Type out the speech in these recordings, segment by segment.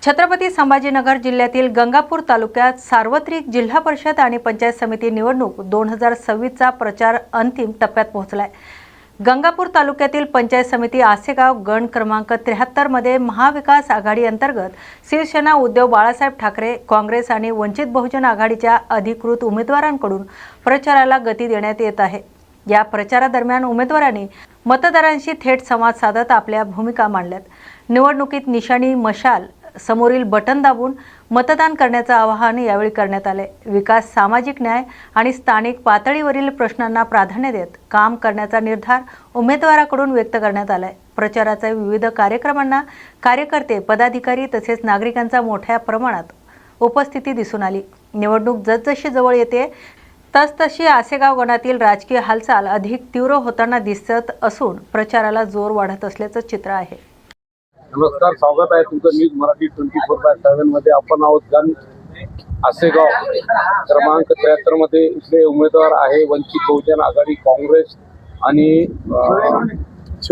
छत्रपती संभाजीनगर जिल्ह्यातील गंगापूर तालुक्यात सार्वत्रिक जिल्हा परिषद आणि पंचायत समिती निवडणूक 2026चा प्रचार अंतिम टप्प्यात पोहोचलाय। गंगापूर तालुक्यातील पंचायत समिती आसेगाव गण क्रमांक 73 मध्ये महाविकास आघाडी अंतर्गत शिवसेना, उद्धव बाळासाहेब ठाकरे, काँग्रेस आणि वंचित बहुजन आघाडीच्या अधिकृत उमेदवारांकडून प्रचाराला गती देण्यात येत आहे। या प्रचारादरम्यान उमेदवारांनी मतदारांशी थेट संवाद साधत आपल्या भूमिका मांडल्यात। निवडणुकीत निशाणी मशाल समोरील बटन दाबून मतदान करण्याचे आवाहन यावेळी करण्यात आले। विकास, सामाजिक न्याय आणि स्थानिक पातळीवरील प्रश्नांना प्राधान्य देत काम करण्याचा निर्धार उमेदवाराकडून व्यक्त करण्यात आलाय। प्रचाराच्या विविध कार्यक्रमांना कार्यकर्ते, पदाधिकारी तसेच नागरिकांचा मोठ्या प्रमाणात उपस्थिती दिसून आली। निवडणूक जसजशी जवळ येते तसतशी आसेगाव गणातील राजकीय हालचाल अधिक तीव्र होताना दिसत असून प्रचाराला जोर वाढत असल्याचं चित्र आहे। नमस्कार, स्वागत आहे तुमचं न्यूज मराठी 24/7 मध्ये। आपण आहोत गण आसेगाव क्रमांक 73 मध्ये। इथले उमेदवार आहे वंचित बहुजन आघाडी, काँग्रेस आणि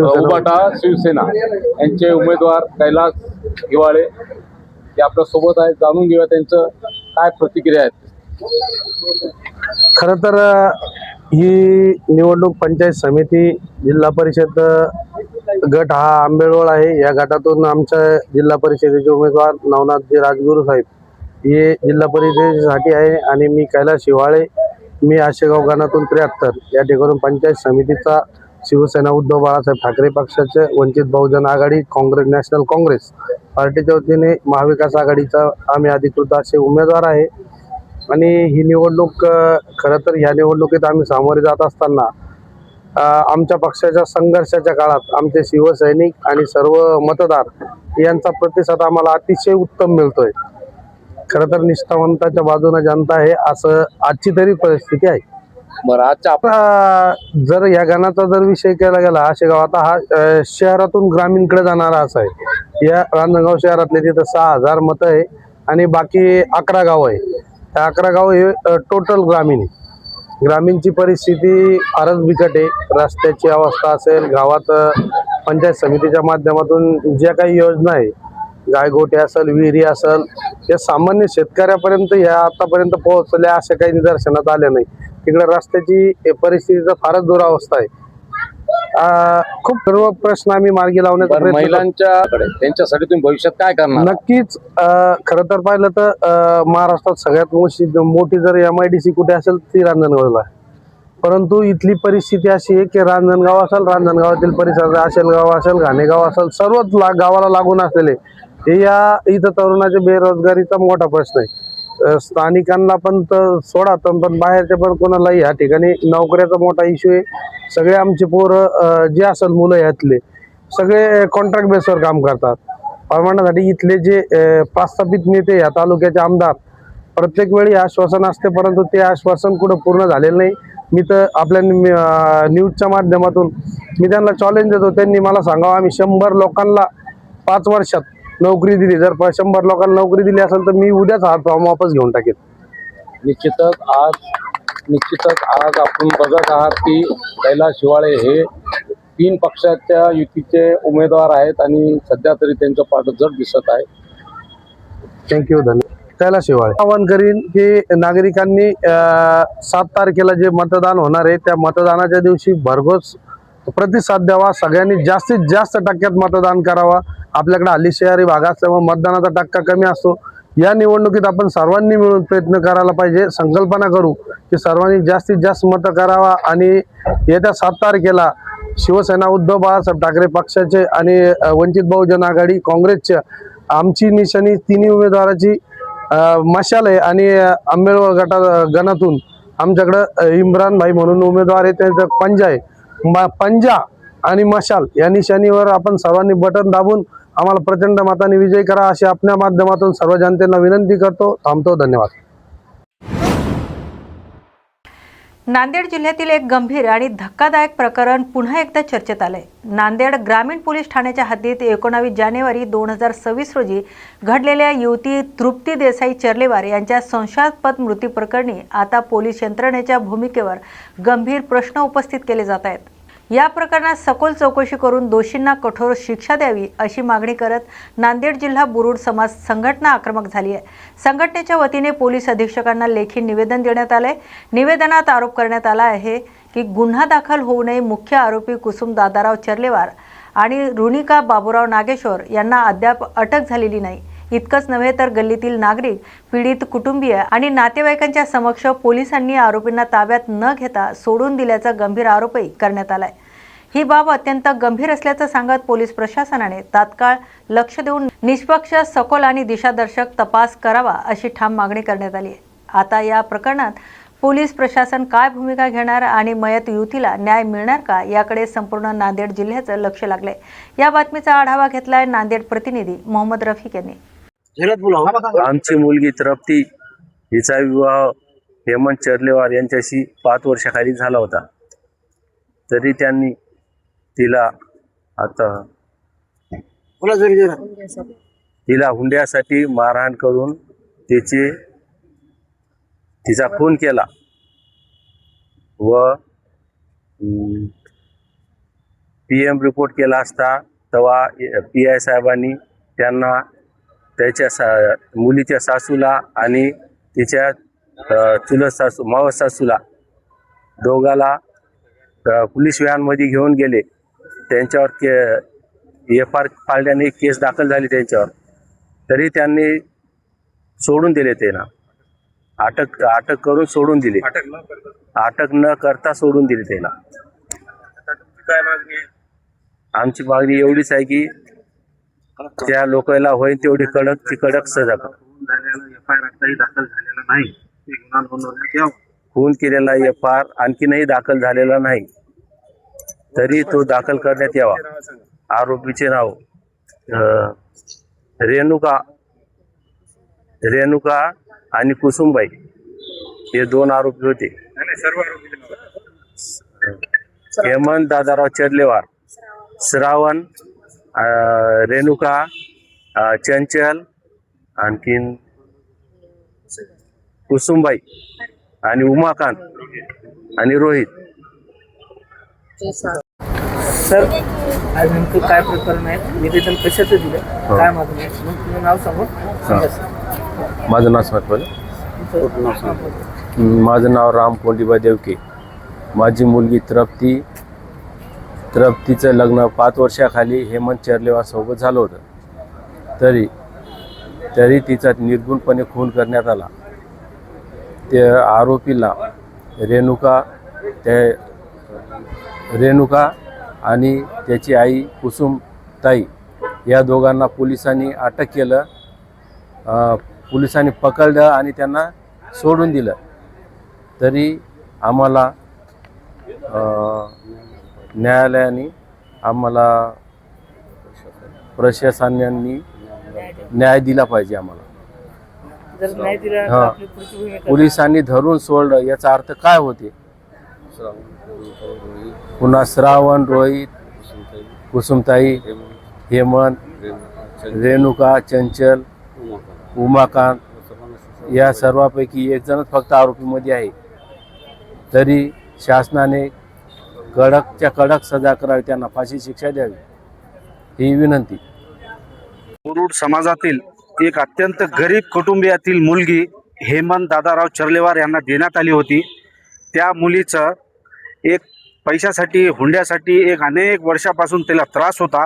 उबाटा शिवसेना यांचे उमेदवार कैलास हिवाळे हे आपल्या सोबत आहेत। जाणून घेऊया त्यांचं काय प्रतिक्रिया आहेत। खरं तर ही निवडणूक पंचायत समिती, जिल्हा परिषद गट हा आंबेडवळ आहे। या गटातून आमच्या जिल्हा परिषदेचे उमेदवार नवनाथजी राजगुरू साहेब हे जिल्हा परिषदेसाठी आहे आणि मी कैलास हिवाळे, मी आसेगाव गणातून 73 या ठिकाणून पंचायत समितीचा शिवसेना, उद्धव बाळासाहेब ठाकरे पक्षाचे, वंचित बहुजन आघाडी, काँग्रेस, नॅशनल काँग्रेस पार्टीच्या वतीने महाविकास आघाडीचा आम्ही अधिकृत असे उमेदवार आहे। आणि ही निवडणूक खरं तर या निवडणुकीत आम्ही सामोरे जात असताना आमच्या पक्षाच्या संघर्षाच्या काळात आमचे शिवसैनिक आणि सर्व मतदार यांचा प्रतिसाद आम्हाला अतिशय उत्तम मिळतोय। खरं तर निष्ठावंताच्या बाजूने जनता आहे असं आजची तरी परिस्थिती आहे। बरं, आजच्या जर या गणाचा जर विषय केला गेला, आसेगाव आता हा शहरातून ग्रामीणकडे जाणारा असा आहे। या रांजणगाव शहरातले तिथं 6000 मतं आहे आणि बाकी 11 गाव आहे। 11 गाव हे टोटल ग्रामीण आहे। ग्रामीणची परिस्थिती फारच बिकट आहे। रस्त्याची अवस्था असेल, गावात पंचायत समितीच्या माध्यमातून ज्या काही योजना आहे, गायगोटे असेल, विहिरी असेल, या सामान्य शेतकऱ्यापर्यंत या आतापर्यंत पोहोचल्या असे काही निदर्शनात आले नाही। तिकडे रस्त्याची परिस्थितीचा फारच दुरावस्था आहे। खूप सर्व प्रश्न आम्ही मार्गी लावण्याचा प्रयत्न महिलांच्याकडे त्यांच्यासाठी तुम्ही भविष्यात काय करणार? नक्कीच खरं तर पाहिलं तर महाराष्ट्रात सगळ्यात मोठी जर MIDC कुठे असेल ती रांजणगावला आहे। परंतु इथली परिस्थिती अशी आहे की रांजणगाव असेल, रांजणगावातील परिसर आशेलगाव असेल, घाणेगाव असेल, सर्वच गावाला लागून असलेले हे या इथं तरुणाच्या बेरोजगारीचा मोठा प्रश्न आहे। स्थानिकांना पण सोडा, पण बाहेरच्या पण कोणालाही या ठिकाणी नोकऱ्याचा मोठा इश्यू आहे। सगळे आमचे पोरं जे असेल मुलं यातले सगळे कॉन्ट्रॅक्ट बेसवर काम करतात। परमानंटसाठी इथले जे प्रस्थापित नेते या तालुक्याचे आमदार प्रत्येक वेळी आश्वासन असते, परंतु ते आश्वासन कुठं पूर्ण झालेलं नाही। मी तर आपल्या न्यूजच्या माध्यमातून मी त्यांना चॅलेंज देतो, त्यांनी मला सांगावं आम्ही 100 लोकांना 5 वर्षात नोकरी दिली। जर 100 लोकांना नोकरी दिली असेल तर मी उद्याच हा फॉर्म वापस घेऊन टाकेन। निश्चितच आज आपण बघत आहात की कैलास हिवाळे हे 3 पक्षाच्या युतीचे उमेदवार आहेत आणि सध्या तरी त्यांचं पाठ जड दिसत आहे। थँक्यू, धन्यवाद। कैलास हिवाळे आवाहन करीन की नागरिकांनी 7 तारखेला जे मतदान होणार आहे त्या मतदानाच्या दिवशी भरघोस प्रतिसाद द्यावा। सगळ्यांनी जास्तीत जास्त टक्क्यात मतदान करावा। आपल्याकडे हल्ली शहरी भाग असल्यामुळे मतदानाचा टक्का कमी असतो। या निवडणुकीत आपण सर्वांनी मिळून प्रयत्न करायला पाहिजे। संकल्पना करू की सर्वांनी जास्तीत जास्त मतं करावा आणि येत्या 7 तारखेला शिवसेना, उद्धव बाळासाहेब ठाकरे पक्षाचे आणि वंचित बहुजन आघाडी, काँग्रेसचे आमची निशाणी तिन्ही उमेदवाराची मशाल आहे। आणि आंबेडवळ गणातून आमच्याकडे इम्रान भाई म्हणून उमेदवार आहे, त्यांचं पंजा आहे। पंजा आणि मशाल या निशाणीवर आपण सर्वांनी बटन दाबून आम्हाला प्रचंड मताने विजयी करा अशी आपल्या माध्यमातून सर्व जनतेला विनंती करतो। थांबतो, धन्यवाद। नांदेड जिल्ह्यातील एक गंभीर आणि धक्कादायक प्रकरण पुन्हा एकदा चर्चेत आलंय। नांदेड ग्रामीण पोलीस ठाण्याच्या हद्दीत 19 जानेवारी 2026 रोजी घडलेल्या युवती तृप्ती देसाई चर्लेवार यांच्या संशयास्पद मृत्यूप्रकरणी आता पोलीस यंत्रणेच्या भूमिकेवर गंभीर प्रश्न उपस्थित केले जात आहेत। या प्रकरणात सखोल चौकशी करून दोषींना कठोर शिक्षा द्यावी अशी मागणी करत नांदेड जिल्हा बुरुड समाज संघटना आक्रमक झाली आहे। संघटनेच्या वतीने पोलीस अधीक्षकांना लेखी निवेदन देण्यात आले। निवेदनात आरोप करण्यात आला आहे की गुन्हा दाखल होऊ नये मुख्य आरोपी कुसुम दादाराव चर्लेवार आणि रुनिका बाबूराव नागेश्वर यांना अद्याप अटक झालेली नाही। इतकंच नव्हे तर गल्लीतील नागरिक, पीडित कुटुंबीय आणि नातेवाईकांच्या समक्ष पोलिसांनी आरोपींना ताब्यात न घेता सोडून दिल्याचा गंभीर आरोपही करण्यात आलाय। ही बाब अत्यंत गंभीर असल्याचं सांगत पोलीस प्रशासनाने तात्काळ लक्ष देऊन निष्पक्ष, सखोल आणि दिशादर्शक तपास करावा अशी ठाम मागणी करण्यात आली आहे। आता या प्रकरणात पोलीस प्रशासन काय भूमिका घेणार आणि मयत युवतीला न्याय मिळणार का याकडे संपूर्ण नांदेड जिल्ह्याचं लक्ष लागलंय। या बातमीचा आढावा घेतलाय नांदेड प्रतिनिधी मोहम्मद रफिक यांनी। आमची मुलगी तृप्ती हिचा विवाह हेमंत चर्लेवार यांच्याशी 5 वर्षाखाली झाला होता, तरी त्यांनी तिला हुंड्यासाठी मारहाण करून तिचा खून केला व PM रिपोर्ट केला असता तेव्हा PI साहेबांनी त्यांना त्याच्या मुलीच्या सासूला आणि तिच्या चुलत सासू मावस सासूला दोघाला पोलीस व्हॅनमध्ये घेऊन गेले। त्यांच्यावर FR पाळल्याने केस दाखल झाली त्यांच्यावर, तरी त्यांनी सोडून दिले। त्यांना अटक करून सोडून दिले। अटक न करता सोडून दिले त्यांना। आमची मागणी एवढीच आहे की त्या लोकांना होईल तेवढी कडक सजा दाखल झालेला नाही। खून केलेला FR आणखीनही दाखल झालेला नाही, तरी तो दाखल करण्यात यावा। आरोपीचे नाव रेणुका आणि कुसुमबाई हे 2 आरोपी होते। हेमंत दादाराव चर्लेवार, श्रावण, रेणुका, चंचल, आणखीन कुसुमबाई आणि उमाकांत आणि रोहित। सर, आज नेमकं काय प्रकरण आहे? निवेदन कशाचं दिलं, काय मागणी आहे? मग तुम्ही नाव सांगू? माझं नाव सांगतो। माझं नाव राम कोंडीबा देवके। माझी मुलगी तृप्तीचं लग्न 5 वर्षाखाली हेमंत चर्लेवार सोबत झालं होतं, तरी तिचा निर्गुणपणे खून करण्यात आला। त्या आरोपीला रेणुका आणि त्याची आई कुसुमताई या दोघांना पोलिसांनी अटक केलं। पोलिसांनी पकडलं आणि त्यांना सोडून दिलं, तरी आम्हाला न्यायालयाने प्रशासनाने न्याय दिला पाहिजे आम्हाला। जर नाही दिला तर हां, आपली पुढची भूमिका काय? पोलिसांनी धरून सोडलं याचा अर्थ काय होते? पुन्हा श्रावण, रोहित, कुसुमताई, हेमंत, रेणुका, चंचल, उमाकांत या सर्वांपैकी एक जणच फक्त आरोपीमध्ये आहे, तरी शासनाने कडकच्या कडक सजा करावी, त्यांना फाशी शिक्षा द्यावी ही विनंती। मुरुड समाजातील एक अत्यंत गरीब कुटुंबियातील मुलगी हेमंत दादाराव चर्लेवार यांना देण्यात आली होती। त्या मुलीचं एक पैशासाठी, हुंड्यासाठी एक अनेक वर्षापासून तिला त्रास होता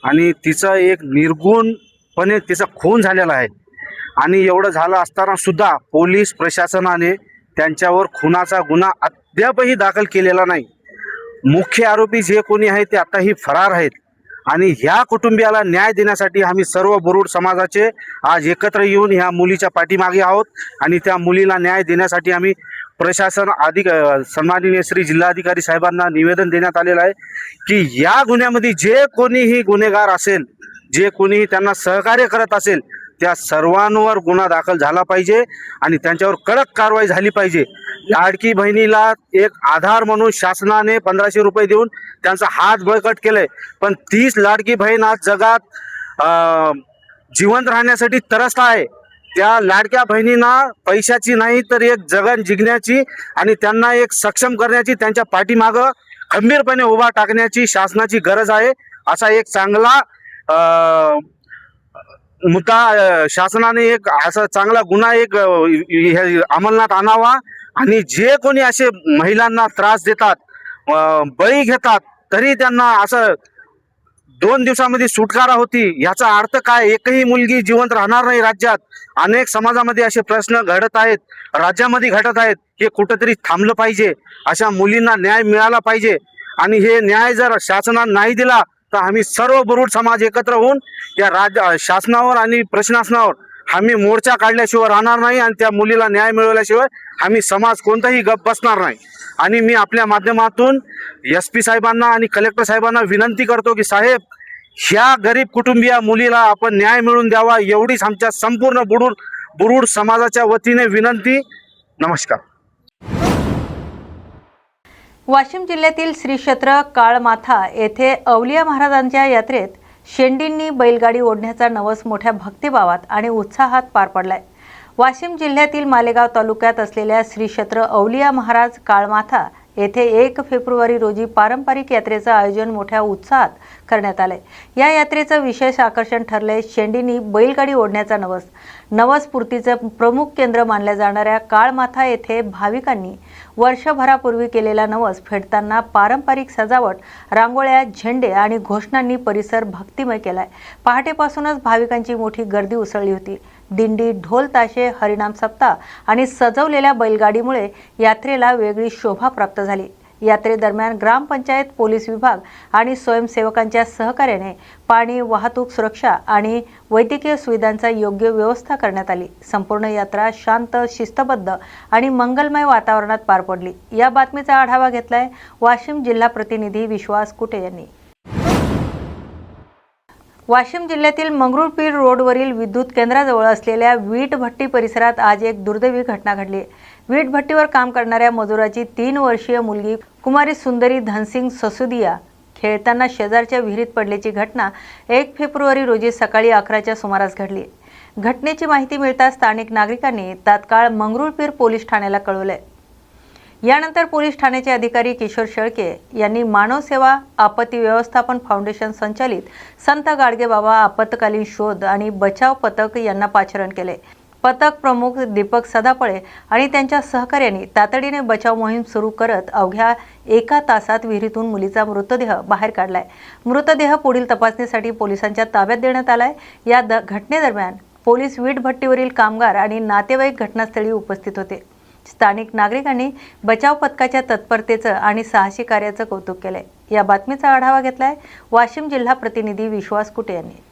आणि तिचं एक निर्गुणपणे तिचा खून झालेला आहे। आणि एवढं झालं असताना सुद्धा पोलीस प्रशासनाने त्यांच्यावर खुनाचा गुन्हा अद्यापही दाखल केलेला नाही। मुख्य आरोपी जे कोणी आहेत ते आताही फरार आहेत आणि ह्या कुटुंबियाला न्याय देण्यासाठी आम्ही सर्व बुरुड समाजाचे आज एकत्र येऊन ह्या मुलीच्या पाठीमागे आहोत आणि त्या मुलीला न्याय देण्यासाठी आम्ही प्रशासन सन्माननीय श्री जिल्हाधिकारी साहेबांना निवेदन देण्यात आलेलं आहे की या गुन्ह्यामध्ये जे कोणीही गुन्हेगार असेल, जे कोणीही त्यांना सहकार्य करत असेल, त्या सर्वांवर गुन्हा दाखल झाला पाहिजे आणि त्यांच्यावर कडक कारवाई झाली पाहिजे। लाडकी बहिणीला एक आधार म्हणून शासनाने 1500 रुपये देऊन त्यांचा हात बळकट केलाय, पण तीच लाडकी बहीण आज जगात जिवंत राहण्यासाठी त्रस्त आहे। त्या लाडक्या बहिणींना पैशाची नाही तर एक जगन जिंकण्याची आणि त्यांना एक सक्षम करण्याची त्यांच्या पाठीमागं खंबीरपणे उभा टाकण्याची शासनाची गरज आहे. असा एक चांगला मुद्दा शासनाने एक असा चांगला गुन्हा एक अंमलात आणावा आणि जे कोणी असे महिलांना त्रास देतात, बळी घेतात, तरी त्यांना असं 2 दिवसामध्ये सुटकारा होती. याचा अर्थ काय? एकही मुलगी जिवंत राहणार नाही राज्यात. अनेक समाजामध्ये असे प्रश्न घडत आहेत, राज्यामध्ये घडत आहेत. हे कुठंतरी थांबलं पाहिजे. अशा मुलींना न्याय मिळाला पाहिजे आणि हे न्याय जर शासनाने नाही दिला तर आम्ही सर्व बुरुड समाज एकत्र होऊन या शासनावर आणि प्रशासनावर आम्ही मोर्चा काढल्याशिवाय राहणार नाही आणि त्या मुलीला न्याय मिळवल्याशिवाय आम्ही समाज कोणताही गप बसणार नाही. आणि मी आपल्या माध्यमातून SP साहेबांना आणि कलेक्टर साहेबांना विनंती करतो की साहेब, ह्या गरीब कुटुंबीय मुलीला आपण न्याय मिळवून द्यावा, एवढीच आमच्या संपूर्ण बुरुड समाजाच्या वतीने विनंती. नमस्कार. वाशिम जिल्ह्यातील श्री क्षेत्र काळमाथा येथे अवलिया महाराजांच्या यात्रेत शेंडींनी बैलगाडी ओढण्याचा नवस मोठ्या भक्तिभावात आणि उत्साहात पार पडलाय. वाशिम जिल्ह्यातील मालेगाव तालुक्यात असलेल्या श्री क्षेत्र अवलिया महाराज काळमाथा येथे 1 फेब्रुवारी रोजी पारंपरिक यात्रेचं आयोजन मोठ्या उत्साहात करण्यात आलंय. या यात्रेचं विशेष आकर्षण ठरलंय शेंडींनी बैलगाडी ओढण्याचा नवस. नवसपूर्तीचं प्रमुख केंद्र मानल्या जाणाऱ्या काळमाथा येथे भाविकांनी वर्षभरापूर्वी केलेला नवस फेडताना पारंपरिक सजावट, रांगोळ्या, झेंडे आणि घोषणांनी परिसर भक्तिमय केलाय. पहाटेपासूनच भाविकांची मोठी गर्दी उसळली होती. दिंडी, ढोल ताशे, हरिनाम सप्ताह आणि सजवलेल्या बैलगाडीमुळे यात्रेला वेगळी शोभा प्राप्त झाली. यात्रेदरम्यान ग्रामपंचायत, पोलीस विभाग आणि स्वयंसेवकांच्या सहकार्याने पाणी, वाहतूक सुरक्षा आणि वैद्यकीय सुविधांचा योग्य व्यवस्था करण्यात आली. संपूर्ण यात्रा शांत, शिस्तबद्ध आणि मंगलमय वातावरणात पार पडली. या बातमीचा आढावा घेतलाय वाशिम जिल्हा प्रतिनिधी विश्वास कुटे यांनी. वाशिम जिल्ह्यातील मंगरुळपीर रोडवरील विद्युत केंद्राजवळ असलेल्या वीट भट्टी परिसरात आज एक दुर्दैवी घटना घडली. वीट भट्टीवर काम करणाऱ्या मजुराची 3 वर्षीय मुलगी कुमारी सुंदरी धनसिंग ससुदिया खेळताना शेजारच्या विहिरीत पडल्याची घटना 1 फेब्रुवारी रोजी सकाळी 11च्या सुमारास घडली. घटनेची माहिती मिळताच स्थानिक नागरिकांनी तात्काळ मंगरुळपीर पोलीस ठाण्याला कळवले. यानंतर पोलीस ठाण्याचे अधिकारी किशोर शेळके यांनी मानव सेवा आपत्ती व्यवस्थापन फाउंडेशन संचालित संत गाडगेबाबा आपत्कालीन शोध आणि बचाव पथक यांना पाचारण केले. पथक प्रमुख दीपक सदापळे आणि त्यांच्या सहकार्यांनी तातडीने बचाव मोहीम सुरू करत अवघ्या 1 तासात विहिरीतून मुलीचा मृतदेह बाहेर काढलाय. मृतदेह पुढील तपासणीसाठी पोलिसांच्या ताब्यात देण्यात आलाय. या घटनेदरम्यान पोलीस वीट भट्टीवरील कामगार आणि नातेवाईक घटनास्थळी उपस्थित होते. स्थानिक नागरिकांनी बचाव पथकाच्या तत्परतेचं आणि साहसी कार्याचं कौतुक केलंय. या बातमीचा आढावा घेतलाय वाशिम जिल्हा प्रतिनिधी विश्वास कुटे यांनी.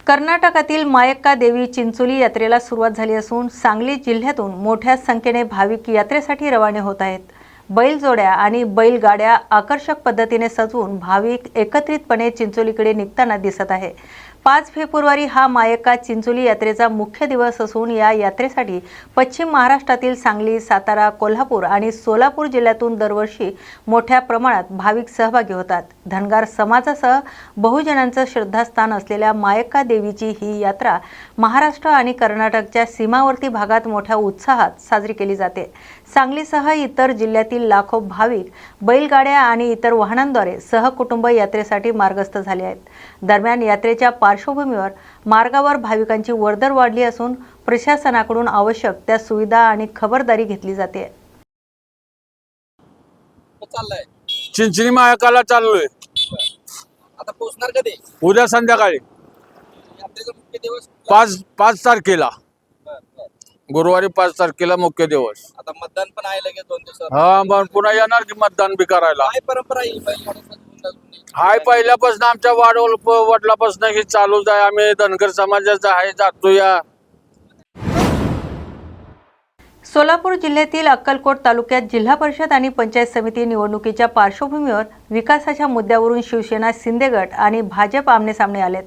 कर्नाटकातील मायक्का देवी चिंचोली यात्रेला सुरुवात झाली असून सांगली जिल्ह्यातून मोठ्या संख्येने भाविक यात्रेसाठी रवाने होत आहेत. बैलजोड्या आणि बैलगाड्या आकर्षक पद्धतीने सजवून भाविक एकत्रितपणे चिंचोलीकडे निघताना दिसत आहे. 5 फेब्रुवारी हा मायक्का चिंचोली यात्रेचा मुख्य दिवस असून या यात्रेसाठी पश्चिम महाराष्ट्रातील सांगली, सातारा, कोल्हापूर आणि सोलापूर जिल्ह्यातून दरवर्षी मोठ्या प्रमाणात भाविक सहभागी होतात. धनगर समाजासह बहुजनांचं श्रद्धास्थान असलेल्या मायक्का देवीची ही यात्रा महाराष्ट्र आणि कर्नाटकच्या सीमावर्ती भागात मोठ्या उत्साहात साजरी केली जाते. सांगलीसह इतर जिल्ह्यातील लाखो भाविक बैलगाड्या आणि इतर वाहनांद्वारे सहकुटुंब यात्रेसाठी मार्गस्थ झाले आहेत. दरम्यान यात्रेच्या पार्श्वभूमीवर मार्गावर भाविकांची वर्दळ वाढली असून प्रशासनाकडून आवश्यक त्या सुविधा आणि खबरदारी घेतली जाते. चिंचणी मायकाला चाललोय. आता पोहोचणार कधी? उद्या संध्याकाळी यात्रेचा मुख्य दिवस 5 तारखेला, गुरुवारी 5 तारखेला मुख्य दिवस. आता मतदान पण आहे लगेच 2 दिवसात. हा, मग पुन्हा येणार की मतदान बी करायला. काय परंपरा आहे बैलगाडी सजवून हाय, पहिल्यापासून आमच्या वडिलापासून हे चालूच आहे. आम्ही धनगर समाजाचा आहे, जातो या. सोलापूर जिल्ह्यातील अक्कलकोट तालुक्यात जिल्हा परिषद आणि पंचायत समिती निवडणुकीच्या पार्श्वभूमीवर विकासाच्या मुद्द्यावरून शिवसेना, शिंदे गट आणि भाजप आमनेसामने आलेत.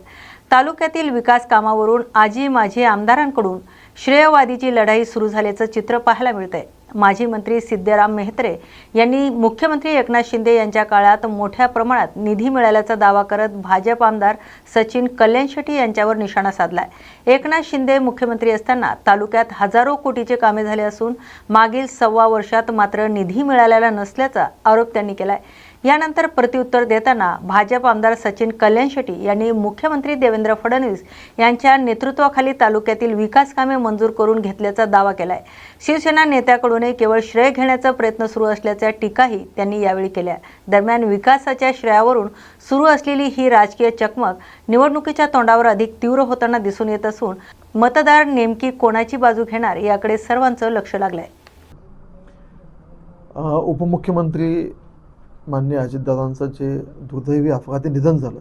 तालुक्यातील विकास कामावरून आजी माजी आमदारांकडून श्रेयवादीची लढाई सुरू झाल्याचं चित्र पाहायला मिळतंय. माजी मंत्री सिद्धराम मेहत्रे यांनी मुख्यमंत्री एकनाथ शिंदे यांच्या काळात मोठ्या प्रमाणात निधी मिळाल्याचा दावा करत भाजप आमदार सचिन कल्याणशेट्टी यांच्यावर निशाणा साधलाय. एकनाथ शिंदे मुख्यमंत्री असताना तालुक्यात हजारो कोटीचे कामे झाले असून मागील 1.25 वर्षात मात्र निधी मिळालेला नसल्याचा आरोप त्यांनी केलाय. यानंतर प्रत्युत्तर देताना भाजप आमदार सचिन कल्याणशेट्टी यांनी मुख्यमंत्री देवेंद्र फडणवीस यांच्या नेतृत्वाखाली तालुक्यातील विकास कामे मंजूर करून घेतल्याचा दावा केलाय. शिवसेना नेत्याकडूनही केवळ श्रेय घेण्याचा प्रयत्न सुरू असल्याच्या टीकाही त्यांनी यावेळी केल्या. दरम्यान विकासाच्या श्रेयावरून सुरू असलेली ही राजकीय चकमक निवडणुकीच्या तोंडावर अधिक तीव्र होताना दिसून येत असून मतदार नेमकी कोणाची बाजू घेणार याकडे सर्वांचं लक्ष लागलंय. उपमुख्यमंत्री माननीय अजितदादांचं जे दुर्दैवी अपघाती निधन झालं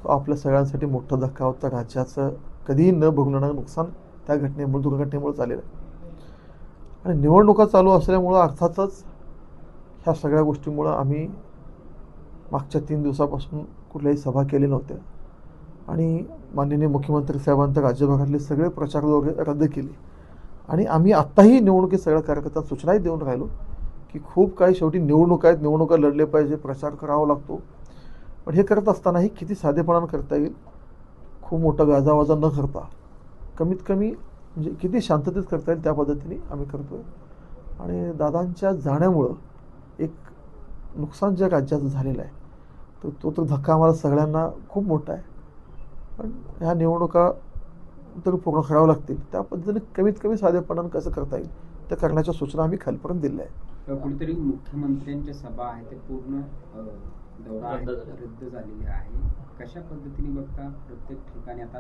तो आपल्या सगळ्यांसाठी मोठा धक्का होता. राज्याचं कधीही न भोगणारं नुकसान त्या घटनेमुळे दुर्घटनेमुळे झालेलं आहे. आणि निवडणुका चालू असल्यामुळं अर्थातच ह्या सगळ्या गोष्टीमुळं आम्ही मागच्या 3 दिवसापासून कुठल्याही सभा केल्या नव्हत्या आणि माननीय मुख्यमंत्री साहेबांच्या राज्यभरातले सगळे प्रचार वगैरे रद्द केले. आणि आम्ही आत्ताही निवडणुकीत सगळ्या कार्यकर्त्यांना सूचनाही देऊन राहिलो की खूप काही शेवटी निवडणूक आहेत, निवडणुका लढले पाहिजे, प्रचार करावा लागतो. पण हे करत असतानाही किती साधेपणानं करता येईल, खूप मोठा गाजावाजा न करता कमीत कमी म्हणजे किती शांततेत करता येईल त्या पद्धतीने आम्ही करतो आहे. आणि दादांच्या जाण्यामुळं एक नुकसान जे राज्याचं झालेलं आहे तर तो धक्का आम्हाला सगळ्यांना खूप मोठा आहे. पण ह्या निवडणुका तर पूर्ण कराव्या लागतील, त्या पद्धतीने कमीत कमी साधेपणानं कसं करता येईल त्या करण्याच्या सूचना आम्ही खालपर्यंत दिल्या आहेत. कुठेतरी मुख्यमंत्र्यांच्या सभा आहे ते पूर्ण दौरा रद्द झालेली आहे. कशा पद्धतीने बघता प्रत्येक ठिकाणी आता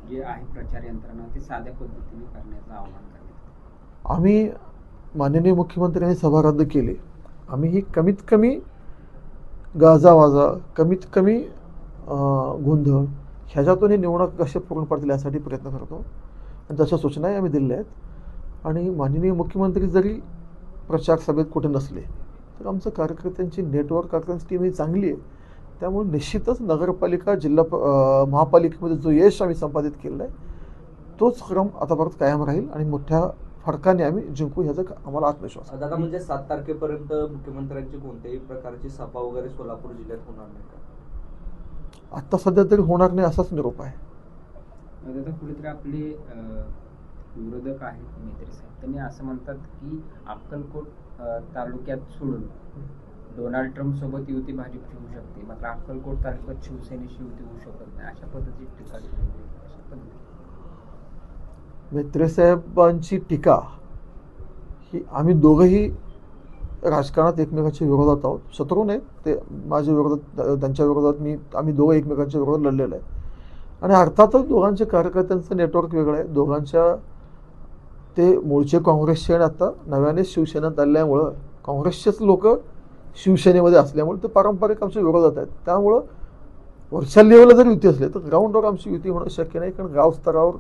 जे आहे प्रचार यंत्रणा ते साध्या पद्धतीने करण्याचं आवाहन करण्यात आम्ही माननीय मुख्यमंत्र्यांनी सभा रद्द केली. आम्ही ही कमीत कमी गाजावाजा, कमीत कमी गोंधळ ह्याच्यातून ही निवडणूक कशा पूर्ण पडतील यासाठी प्रयत्न करतो आणि तशा सूचनाही आम्ही दिल्या आहेत. आणि माननीय मुख्यमंत्री जरी प्रचार सभेत कुठे नसले तर आमचं कार्यकर्त्यांची नेटवर्क कार्यकर्त्यांची टीम ही चांगली आहे. त्यामुळे निश्चितच नगरपालिका जिल्हा महापालिकेमध्ये जो यश आम्ही संपादित केलेला आहे तोच क्रम आता परत कायम राहील आणि मोठ्या फरकाने आम्ही जिंकू ह्याचा आम्हाला आत्मविश्वास आहे. दादा म्हणजे 7 तारखेपर्यंत मुख्यमंत्र्यांची कोणत्याही प्रकारची सभा वगैरे सोलापूर जिल्ह्यात होणार नाही का? आत्ता सध्या तरी होणार नाही असाच निरोप आहे. दादा कुठेतरी आपले विरोधक आहेत मेहत्रे साहेब, त्यांनी असं म्हणतात की अक्कलकोट तालुक्यात सोडून डोनाल्ड ट्रम्प सोबत युती भाजपची होऊ शकते, मात्र अक्कलकोट तालुक्यात शिवसेनेची युती होऊ शकत नाही, अशा पद्धतीची टीका केली. मेहत्रे साहेबांची टीका ही आम्ही दोघंही राजकारणात एकमेकांच्या विरोधात आहोत. शत्रू नाही ते, माझ्या विरोधात त्यांच्या विरोधात आम्ही दोघं एकमेकांच्या विरोधात लढलेलं आहे. आणि अर्थातच दोघांच्या कार्यकर्त्यांचं नेटवर्क वेगळं आहे. दोघांच्या ते मूळचे काँग्रेसचे आणि आता नव्याने शिवसेनेत आल्यामुळं काँग्रेसचेच लोक शिवसेनेमध्ये असल्यामुळे ते पारंपरिक आमच्या विरोधात आहेत. त्यामुळं वरच्या लेवलला जर युती असली तर ग्राउंडवर आमची युती होणं शक्य नाही, कारण गाव स्तरावर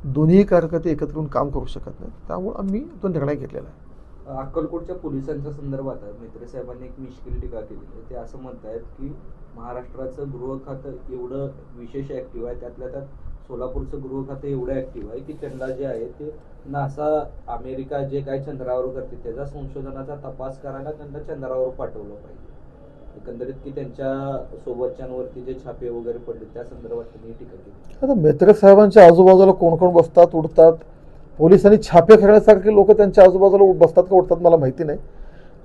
दोन्ही कार्यकर्ते एकत्र येऊन काम करू शकत नाहीत. त्यामुळे आम्ही तो निर्णय घेतलेला आहे. अक्कलकोटच्या पोलिसांच्या संदर्भात मेहत्रे साहेबांनी एक मिश्किल टीका केली आहे. ते असं म्हणतायत की महाराष्ट्राचं गृह खातं एवढं विशेष ॲक्टिव्ह आहे, त्यातल्या त्यात सोलापूरचं गृह खातं एवढं ॲक्टिव्ह आहे की त्यांना जे आहे ते नासा अमेरिका जे काही चंद्रावर करते त्याचा संशोधनाचा तपास करायला त्यांना चंद्रावर पाठवलं पाहिजे. एकंदरीत की त्यांच्या सोबतच्यांवरती जे छापे वगैरे पडले त्या संदर्भात त्यांनी टीका केली. आता मेहत्रे साहेबांच्या आजूबाजूला कोण कोण बसतात उठतात, पोलिसांनी छापे करण्यासारखे लोक त्यांच्या आजूबाजूला बसतात का उठतात मला माहिती नाही.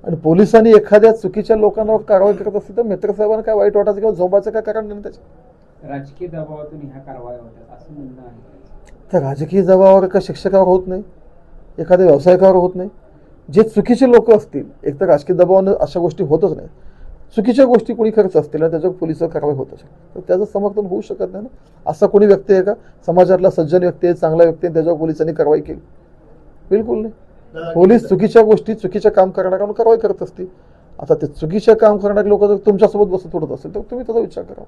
आणि पोलिसांनी एखाद्या चुकीच्या लोकांवर कारवाई करत असतील तर मेहत्रे साहेबांना काय वाईट वाटायचं किंवा झोंबाचं काय कारण नाही त्याच्या. राजकीय दबावातून ह्या कारवाया होतात असं म्हणणं आहे. तर राजकीय दबावावर एका शिक्षकावर होत नाही, एखाद्या व्यावसायिकावर होत नाही. जे चुकीचे लोक असतील, एक तर राजकीय दबावानं अशा गोष्टी होतच नाही. चुकीच्या गोष्टी कोणी करत असतील आणि त्याच्यावर पोलिसांवर कारवाई होत असेल तर त्याचं समर्थन होऊ शकत नाही ना. असा कोणी व्यक्ती आहे का समाजातला सज्जन व्यक्ती आहे, चांगला व्यक्ती आहे, त्याच्यावर पोलिसांनी कारवाई केली? बिलकुल नाही. पोलीस चुकीच्या गोष्टी, चुकीचं काम करणाऱ्यांना कारवाई करत असतील. आता ते चुकीचं काम करणारे लोक जर तुमच्यासोबत बसत उडत असेल तर तुम्ही त्याचा विचार करा.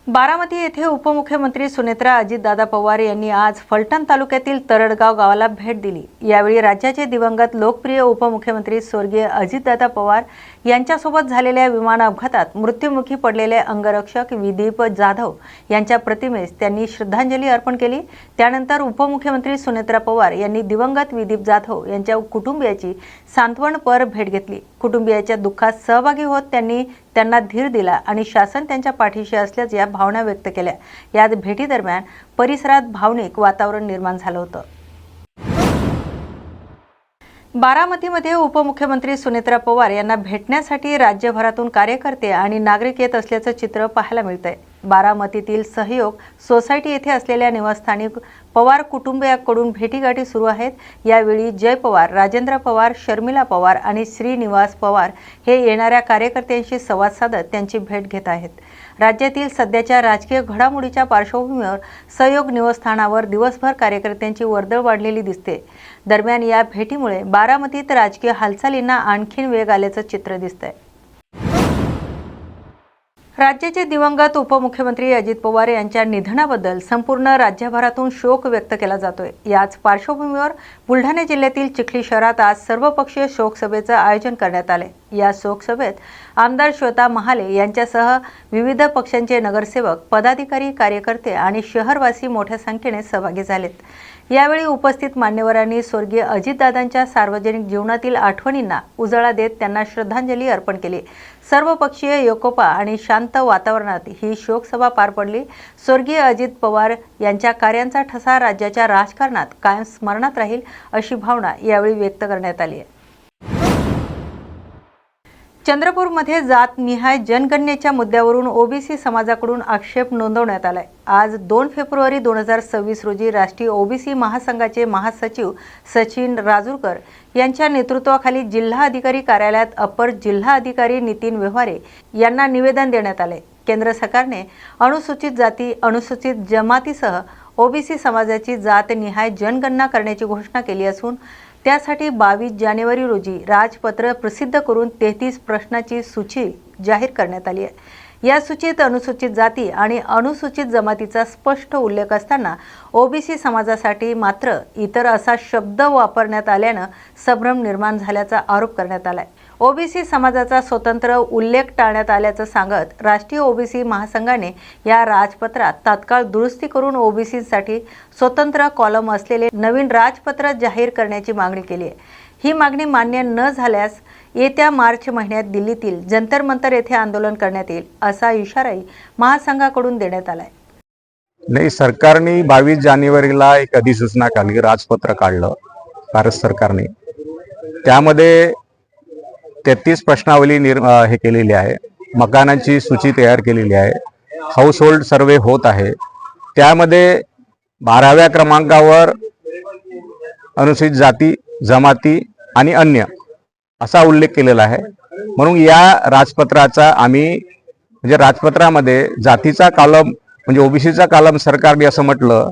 बारामती येथे उपमुख्यमंत्री सुनेत्रा अजितदादा पवार यांनी आज फलटण तालुक्यातील तरडगाव गावाला भेट दिली। यावेळी राज्याचे दिवंगत लोकप्रिय उपमुख्यमंत्री स्वर्गीय अजितदादा पवार यांच्यासोबत झालेल्या विमान अपघातात मृत्युमुखी पडलेले अंगरक्षक विदीप जाधव यांच्या प्रतिमेस त्यांनी श्रद्धांजली अर्पण केली। त्यानंतर उपमुख्यमंत्री सुनेत्रा पवार यांनी दिवंगत विदीप जाधव यांच्या कुटुंबियाची सांत्वनपर भेट घेतली। कुटुंबियाच्या दुःखात सहभागी होत त्यांना धीर दिला आणि शासन त्यांच्या पाठीशी असल्याच्या भावना व्यक्त केल्या। यात भेटीदरम्यान परिसरात भावनिक वातावरण निर्माण झालं होतं। बारामतीमध्ये उपमुख्यमंत्री सुनेत्रा पवार यांना भेटण्यासाठी राज्यभरातून कार्यकर्ते आणि नागरिक येत असल्याचं चित्र पाहायला मिळतंय। बारामतीतील सहयोग सोसायटी येथे असलेल्या निवासस्थानी पवार कुटुंबियाकडून भेटीगाठी सुरू आहेत। यावेळी जय पवार, राजेंद्र पवार, शर्मिला पवार आणि श्रीनिवास पवार हे येणाऱ्या कार्यकर्त्यांशी संवाद साधत त्यांची भेट घेत आहेत। राज्यातील सध्याच्या राजकीय घडामोडीच्या पार्श्वभूमीवर सहयोग निवासस्थानावर दिवसभर कार्यकर्त्यांची वर्दळ वाढलेली दिसते। दरम्यान या भेटीमुळे बारामतीत राजकीय हालचालींना आणखीन वेग आल्याचं चित्र दिसतंय। राज्याचे दिवंगत उपमुख्यमंत्री अजित पवार यांच्या निधनाबद्दल संपूर्ण राज्यभरातून शोक व्यक्त केला जातोय। याच पार्श्वभूमीवर बुलढाणा जिल्ह्यातील चिखली शहरात आज सर्वपक्षीय शोकसभेचं आयोजन करण्यात आले। या शोकसभेत आमदार श्वेता महाले यांच्यासह विविध पक्षांचे नगरसेवक, पदाधिकारी, कार्यकर्ते आणि शहरवासी मोठ्या संख्येने सहभागी झालेत। यावेळी उपस्थित मान्यवरांनी स्वर्गीय अजितदादांच्या सार्वजनिक जीवनातील आठवणींना उजाळा देत त्यांना श्रद्धांजली अर्पण केली। सर्वपक्षीय एकोपा आणि शांत वातावरणात ही शोकसभा पार पडली। स्वर्गीय अजित पवार यांच्या कार्यांचा ठसा राज्याच्या राजकारणात कायम स्मरणात राहील अशी भावना यावेळी व्यक्त करण्यात आली आहे। चंद्रपूरमध्ये जातनिहाय जनगणनेच्या मुद्द्यावरून ओबीसी समाजाकडून आक्षेप नोंदवण्यात आलाय। आज 2 फेब्रुवारी 2026 रोजी राष्ट्रीय ओबीसी महासंघाचे महासचिव सचिन राजूरकर यांच्या नेतृत्वाखाली जिल्हा अधिकारी कार्यालयात अपर जिल्हा अधिकारी नितीन व्यवहारे यांना निवेदन देण्यात आले। केंद्र सरकारने अनुसूचित जाती, अनुसूचित जमातीसह ओबीसी समाजाची जातनिहाय जनगणना करण्याची घोषणा केली असून त्यासाठी 22 जानेवारी रोजी राजपत्र प्रसिद्ध करून 33 प्रश्नाची सूची जाहीर करण्यात आली आहे। या सूचीत अनुसूचित जाती आणि अनुसूचित जमातीचा स्पष्ट उल्लेख असताना ओबीसी समाजासाठी मात्र इतर असा शब्द वापरण्यात आल्यानं संभ्रम निर्माण झाल्याचा आरोप करण्यात आलाय। ओबीसी समाजाचा स्वतंत्र उल्लेख टाळण्यात आल्याचं सांगत राष्ट्रीय ओबीसी महासंघाने या राजपत्रात तात्काळ दुरुस्ती करून ओबीसीसाठी स्वतंत्र कॉलम असलेले नवीन राजपत्र जाहीर करण्याची मागणी केली आहे। ही मागणी मान्य न झाल्यास येत्या मार्च महिन्यात दिल्लीतील जंतर मंतर येथे आंदोलन करण्यात येईल असा इशाराही महासंघाकडून देण्यात आलाय। नाही, सरकारने 22 जानेवारीला एक अधिसूचना काढली, राजपत्र काढलं भारत सरकारने। त्यामध्ये 33 प्रश्नावली हे केलेली आहे, मकानांची सूची तयार केलेली आहे, हाऊस होल्ड सर्वे होत आहे। त्यामध्ये 12व्या क्रमांकावर अनुसूचित जाती, जमाती आणि अन्य असा उल्लेख केलेला आहे। म्हणून या राजपत्राचा आम्ही म्हणजे राजपत्रामध्ये जातीचा कॉलम म्हणजे ओबीसीचा कॉलम सरकारने असं म्हटलं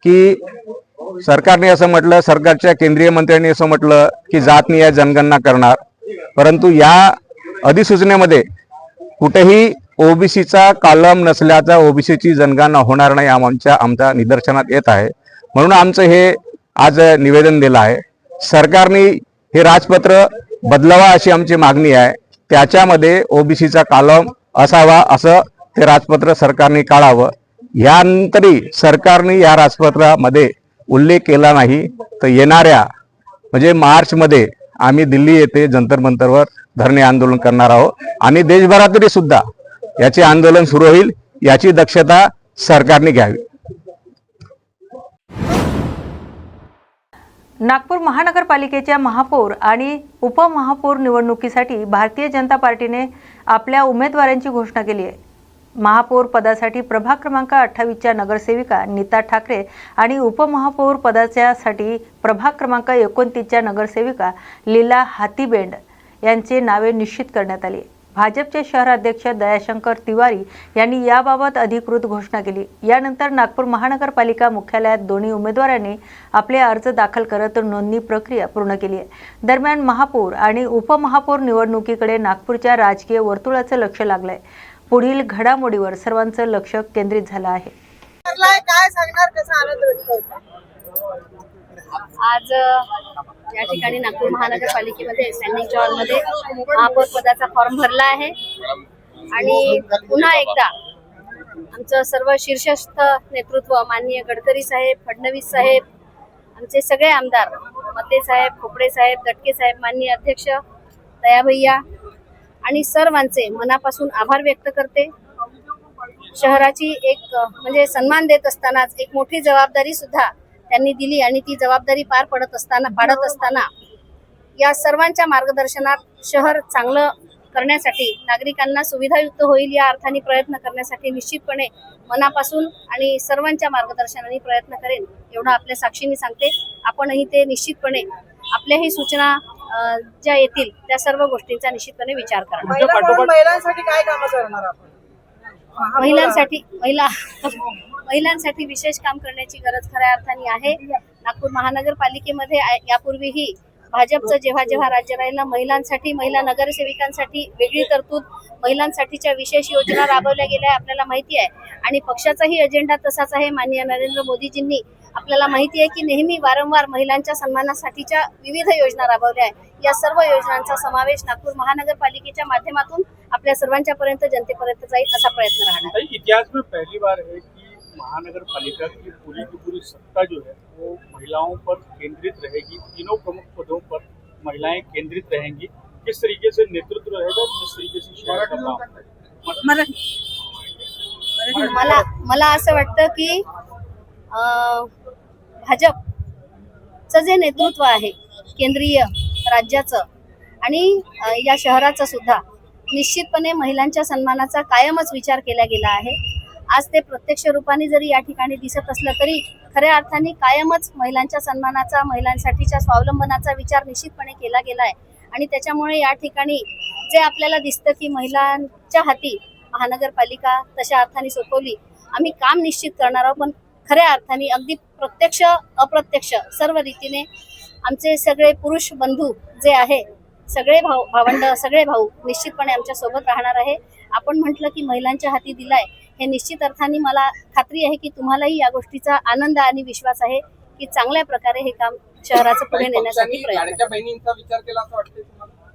की सरकारच्या केंद्रीय मंत्र्यांनी असं म्हटलं की जातनिहाय जनगणना करणार, परंतु या अधिसूचनेमध्ये कुठेही ओबीसीचा कॉलम नसल्याचा ओबीसीची जनगणना होणार नाही आमच्या निदर्शनात येत आहे। म्हणून आमचं हे आज निवेदन दिलं आहे। सरकारने हे राजपत्र बदलावा अशी आमची मागणी आहे। त्याच्यामध्ये ओबीसीचा कॉलम असावा असं ते राजपत्र सरकारने काढावं। यानंतरही सरकारने या राजपत्रामध्ये उल्लेख केला नाही तर येणाऱ्या म्हणजे मार्चमध्ये आम्ही दिल्ली येथे जंतर मंतरवर धरणे आंदोलन करणार आहोत आणि देशभरातही सुद्धा याचे आंदोलन सुरू होईल, याची दक्षता सरकारने घ्यावी। नागपूर महानगरपालिकेच्या महापौर आणि उपमहापौर निवडणुकीसाठी भारतीय जनता पार्टीने आपल्या उमेदवारांची घोषणा केली आहे। महापौर पदासाठी प्रभाग क्रमांक 28च्या नगरसेविका नीता ठाकरे आणि उपमहापौर पदासाठी प्रभाग क्रमांक 29च्या नगरसेविका लीला हातीबेंड यांचे नावे निश्चित करण्यात आली। भाजपचे शहर अध्यक्ष दयाशंकर तिवारी यांनी याबाबत अधिकृत घोषणा केली। यानंतर नागपूर महानगरपालिका मुख्यालयात दोन्ही उमेदवारांनी आपले अर्ज दाखल करत नोंदणी प्रक्रिया पूर्ण केली आहे। दरम्यान महापौर आणि उपमहापौर निवडणुकीकडे नागपूरच्या राजकीय वर्तुळाचं लक्ष लागलंय। पुढील घडामोडीवर सर्वांचं लक्ष केंद्रित झालं आहे. काय सांगणार, कसा आनंद व्यक्त होता? आज या ठिकाणी नागपूर महानगरपालिकेमध्ये स्टँडिंग हॉलमध्ये महापौर पदाचा फॉर्म भरला आहे आणि पुन्हा एकदा आमचं सर्व शीर्षस्थ नेतृत्व माननीय गडकरी साहेब, फडणवीस साहेब, आमचे सगळे आमदार मते साहेब, खोपडे साहेब, दटके साहेब, माननीय अध्यक्ष दयाभैया आणि सर्वांचे मनापासून आभार व्यक्त करते. शहराची एक म्हणजे सन्मान देत असतानाच एक मोठी जबाबदारी सुद्धा त्यांनी दिली आणि ती जबाबदारी पाडत असताना या सर्वांच्या मार्गदर्शनात शहर चांगलं करण्यासाठी, नागरिकांना सुविधायुक्त होईल या अर्थाने प्रयत्न करण्यासाठी निश्चितपणे मनापासून आणि सर्वांच्या मार्गदर्शनाने प्रयत्न करेन एवढं आपल्या साक्षीने सांगते. आपणही ते निश्चितपणे आपल्याही सूचना ज्या येतील त्या सर्व गोष्टींचा निश्चितपणे विचार करा. महिलांसाठी काय कामं करणार आपण? महिलांसाठी विशेष काम करण्याची गरज खऱ्या अर्थाने आहे. नागपूर महानगरपालिकेमध्ये यापूर्वीही भाजपचं जेव्हा राज्य राहिलं, महिलांसाठी, महिला नगरसेविकांसाठी वेगळी तरतूद, महिलांसाठीच्या विशेष योजना राबवल्या गेल्या आपल्याला माहिती आहे आणि पक्षाचाही अजेंडा तसाच आहे. माननीय नरेंद्र मोदीजींनी आपल्याला माहिती आहे की नेहमी वारंवार महिलांच्या सन्मानासाठीच्या विविध योजना राबवल्या आहे. या सर्व योजनांचा समावेश नागपूर महानगरपालिकेच्या माध्यमातून आपल्या सर्वांच्या पर्यंत, जनतेपर्यंत जाईल असा प्रयत्न राहणार. इतिहास में पहली बार है कि महानगर पालिका की पूरी सत्ता जो है वो महिलाओं पर केंद्रित रहेगी. तीनों प्रमुख पदों पर महिलाएं केंद्रित रहेंगी. किस तरीके से नेतृत्व रहेगा, किस तरीके से शहर का काम मला असं वाटतं की भाजपचं जे नेतृत्व आहे केंद्रीय, राज्याचं आणि या शहराचं सुद्धा निश्चितपणे महिलांच्या सन्मानाचा कायमच विचार केला गेला आहे. आज ते प्रत्यक्ष रूपाने जरी या ठिकाणी दिसत असलं तरी खऱ्या अर्थाने कायमच महिलांच्या सन्मानाचा, महिलांसाठीच्या स्वावलंबनाचा विचार निश्चितपणे केला गेला आहे आणि त्याच्यामुळे या ठिकाणी जे आपल्याला दिसतं की महिलांच्या हाती महानगरपालिका तशा अर्थाने सोपवली. आम्ही काम निश्चित करणार आहोत, पण खऱ्या अर्थाने अगदी प्रत्यक्ष अप्रत्यक्ष सर्व रीतीने आमचे सगळे पुरुष बंधू जे आहे, सगळे भावंड, सगळे भाऊ निश्चितपणे आमच्या सोबत राहणार आहे. आपण म्हटलं की महिलांच्या हाती दिलाय, हे निश्चित अर्थाने मला खात्री आहे की तुम्हालाही या गोष्टीचा आनंद आणि विश्वास आहे की चांगल्या प्रकारे हे काम शहराचं पुढे नेण्यासाठी लाडक्या बहिणींचा विचार केला असं वाटतंय तुम्हाला?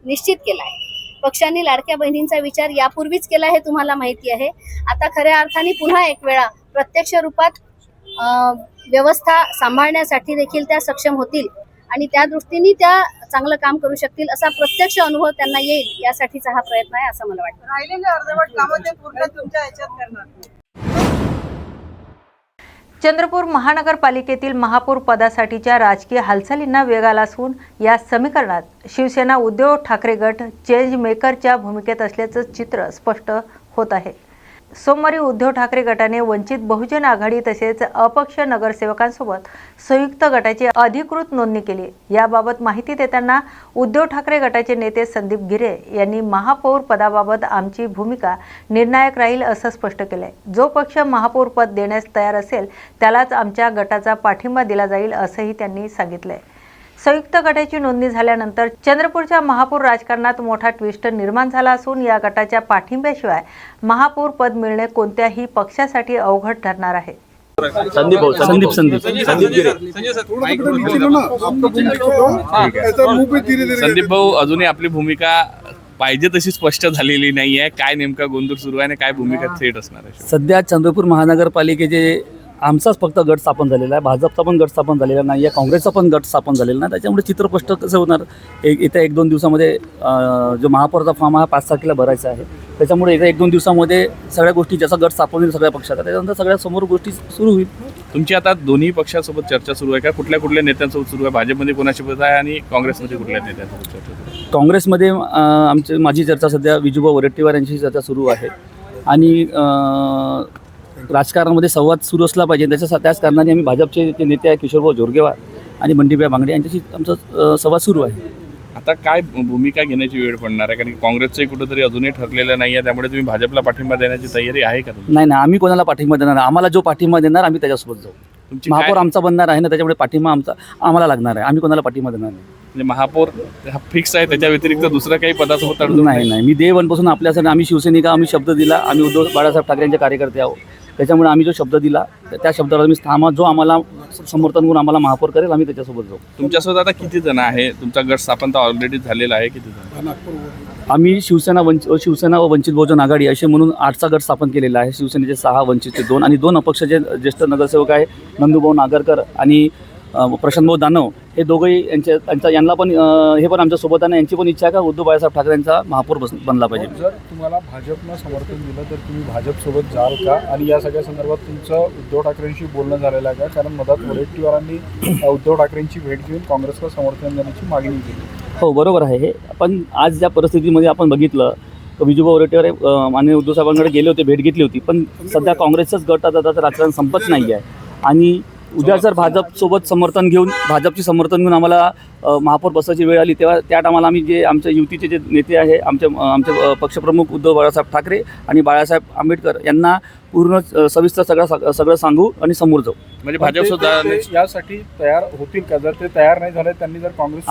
निश्चित केला आहे. पक्षांनी लाडक्या बहिणींचा विचार यापूर्वीच केला हे तुम्हाला माहिती आहे. आता खऱ्या अर्थाने पुन्हा एक वेळा प्रत्यक्ष रूपात व्यवस्था सांभाळण्यासाठी देखील त्या सक्षम होतील आणि त्या दृष्टीने त्या चांगलं काम करू शकतील असा प्रत्यक्ष अनुभव त्यांना येईल यासाठीचा हा प्रयत्न आहे असं मला वाटतं. राहिलेले अर्धवट कामं ते पूर्ण तुमच्या ह्याच्यात करणार. चंद्रपूर महानगरपालिकेतील महापौर पदासाठीच्या राजकीय हालचालींना वेग आला असून या समीकरणात शिवसेना उद्धव ठाकरे गट चेंज मेकरच्या भूमिकेत असल्याचं चित्र स्पष्ट होत आहे. सोमवारी उद्धव ठाकरे गटाने वंचित बहुजन आघाडी तसेच अपक्ष नगरसेवकांसोबत संयुक्त गटाची अधिकृत नोंदणी केली. याबाबत माहिती देताना उद्धव ठाकरे गटाचे नेते संदीप गिरे यांनी महापौर पदाबाबत आमची भूमिका निर्णायक राहील असं स्पष्ट केलंय. जो पक्ष महापौर पद देण्यास तयार असेल त्यालाच आमच्या गटाचा पाठिंबा दिला जाईल असंही त्यांनी सांगितलंय. संयुक्त गटाची नोंदणी झाल्यानंतर चंद्रपूरच्या महापौर राजकारणात मोठा ट्विस्ट निर्माण झाला असून या गटाच्या पाठिंब्याशिवाय महापौर पद मिळणे कोणत्याही पक्षासाठी अवघड ठरणार आहे. संदीप भाऊ, अजूनही आपली भूमिका पाहिजे तशी स्पष्ट झालेली नाही आहे. काय नेमका गोंधळ सुरू आहे आणि काय भूमिका थेट असणार आहे? सध्या चंद्रपूर महानगरपालिकेचे आमचाच फक्त गट स्थापन झालेला आहे, भाजपचा पण गट स्थापन झालेला नाही आहे, काँग्रेसचा पण गट स्थापन झालेला नाही. त्याच्यामुळे चित्र स्पष्ट कसं होणार, येत्या 1-2 दिवसामध्ये जो महापौरचा फॉर्म हा 5 तारखेला भरायचा आहे. त्याच्यामुळे येत्या 1-2 दिवसामध्ये सगळ्या गोष्टी, जसा गट स्थापन होईल सगळ्या पक्षाचा, त्याच्यानंतर सगळ्या समोर गोष्टी सुरू होईल. तुमची आता दोन्ही पक्षासोबत चर्चा सुरू आहे का? कुठल्या नेत्यांसोबत सुरू आहे? भाजपमध्ये कोणासोबत आहे आणि काँग्रेसमध्ये कुठल्या नेत्यांसोबत चर्चा सुरू आहे? काँग्रेसमध्ये माझी चर्चा सध्या विजूभाऊ वडेट्टीवार यांची चर्चा सुरू आहे आणि राजकारणामध्ये संवाद सुरू असला पाहिजे. त्याच कारणाने आम्ही भाजपचे जे नेते आहे किशोरभाऊ जोरगेवार आणि बंटीभाई बांगडे यांच्याशी आमचा संवाद सुरू आहे. आता काय भूमिका घेण्याची वेळ पडणार आहे? कारण काँग्रेसचंही कुठंतरी अजूनही ठरलेलं नाही आहे, त्यामुळे तुम्ही भाजपला पाठिंबा देण्याची तयारी आहे का? नाही, आम्ही कोणाला पाठिंबा देणार नाही. आम्हाला जो पाठिंबा देणार आम्ही त्याच्यासोबत जाऊ. महापौर आमचा बनणार आहे ना, त्याच्यामुळे पाठिंबा आम्हाला लागणार आहे. आम्ही कोणाला पाठिंबा देणार नाही. म्हणजे महापौर हा फिक्स आहे, त्याच्या व्यतिरिक्त दुसरं काही पदासोबत तडजोड नाही, मी डे वनपासून आपल्यासाठी आम्ही शिवसैनिक आम्ही शब्द दिला, आम्ही उद्धव बाळासाहेब ठाकरेंचे कार्यकर्ते आहोत. त्याच्यामुळे आम्ही जो शब्द दिला त्या शब्दाला आम्ही ठाम आहोत. जो आम्हाला समर्थन करून आम्हाला महापौर करेल आम्ही त्याच्यासोबत जाऊ. तुमच्यासोबत आता किती जण आहे? तुमचा गट स्थापन तर ऑलरेडी झालेला आहे. किती जण? आम्ही शिवसेना व वंचित बहुजन आघाडी असे म्हणून 8चा गट स्थापन केलेला आहे. शिवसेनेचे 6, वंचितचे 2 आणि 2 अपक्षचे ज्येष्ठ नगरसेवक आहे नंदूभाऊ नागरकर आणि प्रशांतभाऊ दानव. हे दोघंही यांना पण हे पण आमच्या सोबत आहे. यांची पण इच्छा आहे का उद्धव बाळासाहेब ठाकरेंचा महापौर बनला पाहिजे. जर तुम्हाला भाजपनं समर्थन दिलं तर तुम्ही भाजपसोबत जाल का? आणि या सगळ्या संदर्भात तुमचं उद्धव ठाकरेंशी बोलणं झालेलं आहे का? कारण मधात वडेट्टीवारांनी उद्धव ठाकरेंची भेट घेऊन काँग्रेसला समर्थन देण्याची मागणी केली. हो, बरोबर आहे हे. पण आज ज्या परिस्थितीमध्ये आपण बघितलं तर विजूभाऊ वडेट्टीवार माननीय उद्धव साहेबांकडे गेले होते, भेट घेतली होती. पण सध्या काँग्रेसचंच गट आता राजकारण संपत नाही आहे. आणि उद्या जर भाजपसोबत समर्थन घेऊन भाजपची समर्थन घेऊन आम्हाला महापौर बसायची वेळ आली तेव्हा त्या टायमाला आम्ही जे आमच्या युतीचे जे नेते आहे आमचे पक्षप्रमुख उद्धव बाळासाहेब ठाकरे आणि बाळासाहेब आंबेडकर यांना पूर्ण सविस्तर सगळं सांगू आणि समोर जाऊ. म्हणजे भाजप यासाठी तयार होतील का? जर ते तयार नाही झाले, त्यांनी जर काँग्रेस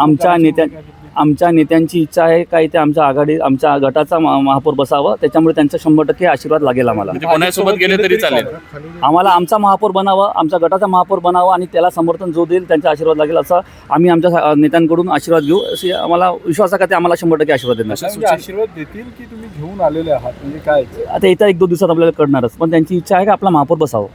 आमच्या नेत्यांची इच्छा आहे का इथे आमच्या गटाचा महापौर बसावं. त्याच्यामुळे त्यांचा 100% आशीर्वाद लागेल आम्हाला. कोणासोबत गेले तरी चालेल. आम्हाला आमचा महापौर बनावं, आमच्या गटाचा महापौर बनावं आणि त्याला समर्थन जो देईल त्यांचा आशीर्वाद लागेल असं आम्ही आमच्या नेत्यांकडून आशीर्वाद घेऊ. अशी आम्हाला विश्वास आहे का ते आम्हाला 100% आशीर्वाद देणार. आशीर्वाद देतील की तुम्ही घेऊन आलेले आहात? म्हणजे काय आता येत्या 1-2 दिवसात आपल्याला कळणारच. पण त्यांची इच्छा आहे का आपला महापौर बसावं.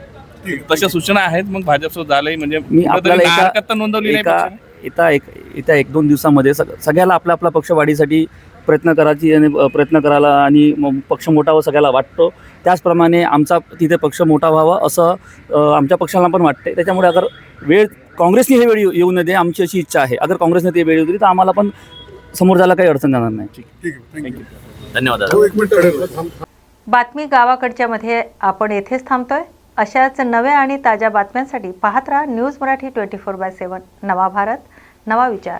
तशा सूचना आहेत मग भाजपसोबत झालंय म्हणजे मी आपल्याला नोंदवली नाही. येत्या 1-2 दिवसामध्ये सगळ्याला आपला आपला पक्ष वाढीसाठी प्रयत्न करायला आणि पक्ष मोठा व्हावा सगळ्याला वाटतो. त्याचप्रमाणे आमचा तिथे पक्ष मोठा व्हावा असं आमच्या पक्षाला पण वाटते. त्याच्यामुळे अगर वेळ काँग्रेसने हे वेळ येऊ न दे अशी अशी इच्छा आहे. अगर काँग्रेसने ते वेळ येऊ दिली तर आम्हाला पण समोर जायला काही अडचण जाणार नाही. थँक्यू. धन्यवाद. बातमी गावाकडच्या मध्ये आपण येथेच थांबतोय. अशाच नव्या आणि ताज्या बातम्यांसाठी पाहत राहा न्यूज मराठी 24/7. नवा भारत, नवा विचार.